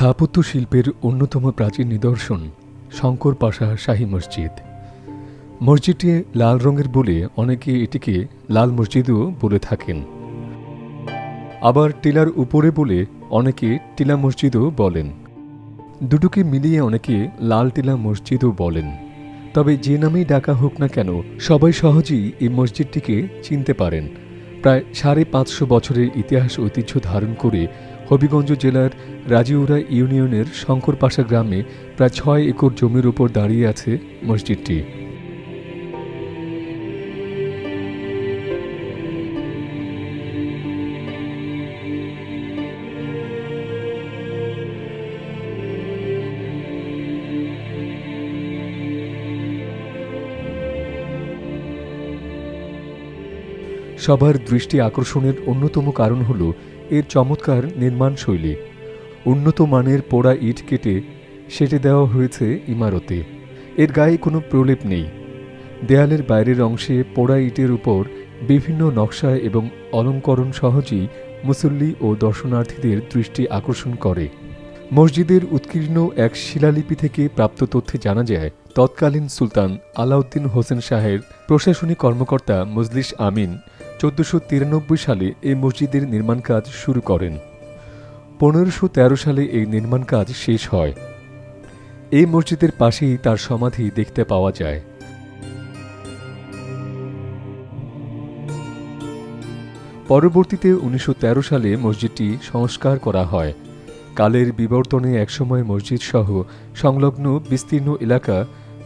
স্থাপত্য শিল্পের অন্যতম প্রাচীন নিদর্শন শঙ্কর পাশা শাহী মসজিদ। মসজিদটি লাল রঙের বলে অনেকে এটিকে লাল মসজিদও বলে থাকেন। আবার টিলার উপরে বলে অনেকে টিলা মসজিদও বলেন। দুটোকে মিলিয়ে অনেকে লাল টিলা মসজিদও বলেন। তবে যে নামেই ডাকা হোক না কেন, সবাই সহজেই এই মসজিদটিকে চিনতে পারেন। প্রায় 550 বছরের ইতিহাস ঐতিহ্য ধারণ করে হবিগঞ্জ জেলার রাজিউরা ইউনিয়নের শঙ্করপাশা গ্রামে প্রায় 6 একর জমির উপর দাঁড়িয়ে আছে মসজিদটি। সবার দৃষ্টি আকর্ষণের অন্যতম কারণ হল এর চমৎকার নির্মাণশৈলী। উন্নত মানের পোড়া ইট কেটে সেটে দেওয়া হয়েছে ইমারতে। এর গায়ে কোনো প্রলেপ নেই। দেয়ালের বাইরের অংশে পোড়া ইটের উপর বিভিন্ন নকশা এবং অলঙ্করণ সহজেই মুসল্লি ও দর্শনার্থীদের দৃষ্টি আকর্ষণ করে। মসজিদের উৎকীর্ণ এক শিলালিপি থেকে প্রাপ্ত তথ্যে জানা যায়, তৎকালীন সুলতান আলাউদ্দিন হোসেন শাহের প্রশাসনিক কর্মকর্তা মজলিস আমিন 1493 সালে এই মসজিদের নির্মাণ কাজ শুরু করেন। 1513 সালে এই নির্মাণ কাজ শেষ হয়। এই মসজিদের পাশেই তার সমাধি দেখতে পাওয়া যায়। পরবর্তীতে 1913 সালে মসজিদটি সংস্কার করা হয়। কালের বিবর্তনে একসময় মসজিদ সহ সংলগ্ন বিস্তীর্ণ এলাকা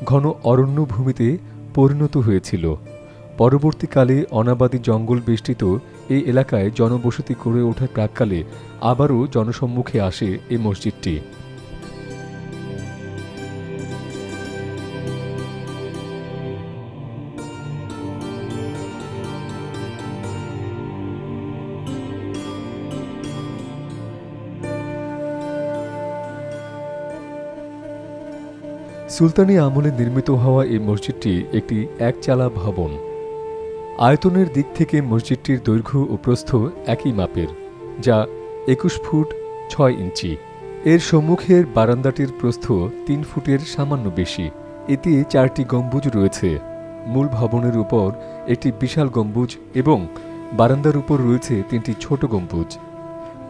ঘন অরণ্য ভূমিতে পরিণত হয়েছিল। পরবর্তীকালে অনাবাদী জঙ্গল বেষ্টিত এই এলাকায় জনবসতি গড়ে ওঠার প্রাক্কালে আবারও জনসম্মুখে আসে এই মসজিদটি। সুলতানি আমলে নির্মিত হওয়া এই মসজিদটি একটি একচালা ভবন। আয়তনের দিক থেকে মসজিদটির দৈর্ঘ্য ও প্রস্থ একই মাপের, যা 21 ফুট 6 ইঞ্চি। এর সম্মুখের বারান্দাটির প্রস্থ 3 ফুটের সামান্য বেশি। এতে 4টি গম্বুজ রয়েছে। মূল ভবনের উপর একটি বিশাল গম্বুজ এবং বারান্দার উপর রয়েছে 3টি ছোট গম্বুজ।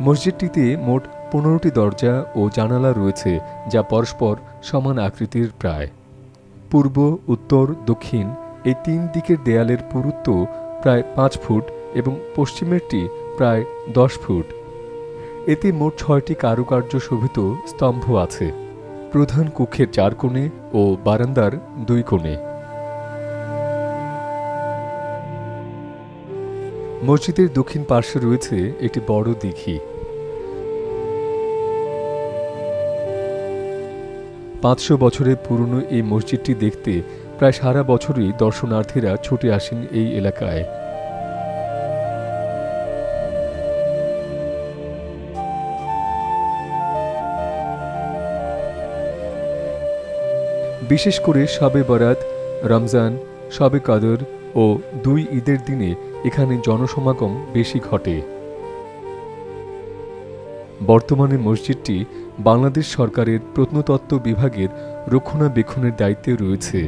মসজিদটিতে মোট 15টি দরজা ও জানালা রয়েছে, যা পরস্পর সমান আকৃতির প্রায়। পূর্ব, উত্তর, দক্ষিণ এই 3 দিকের দেয়ালের পুরুত্ব প্রায় 5 ফুট এবং পশ্চিমেরটি প্রায় 10 ফুট। এতে মোট 6টি কারুকার্য শোভিত স্তম্ভ আছে, প্রধান কক্ষের 4 কোণে ও বারান্দার 2 কোণে। মসজিদের দক্ষিণ পার্শ্বে রয়েছে একটি বড় দিঘি। 500 বছরের পুরনো এই মসজিদটি দেখতে প্রায় সারা বছরই দর্শনার্থীরা ছুটে আসেন এই এলাকায়। বিশেষ করে শবে বরাত, রমজান, শবে কদর ও 2 ঈদের দিনে এখানে জনসমাগম বেশি ঘটে। বর্তমানে মসজিদটি বাংলাদেশ সরকারের প্রত্নতত্ত্ব বিভাগের রক্ষণাবেক্ষণের দায়িত্বে রয়েছে।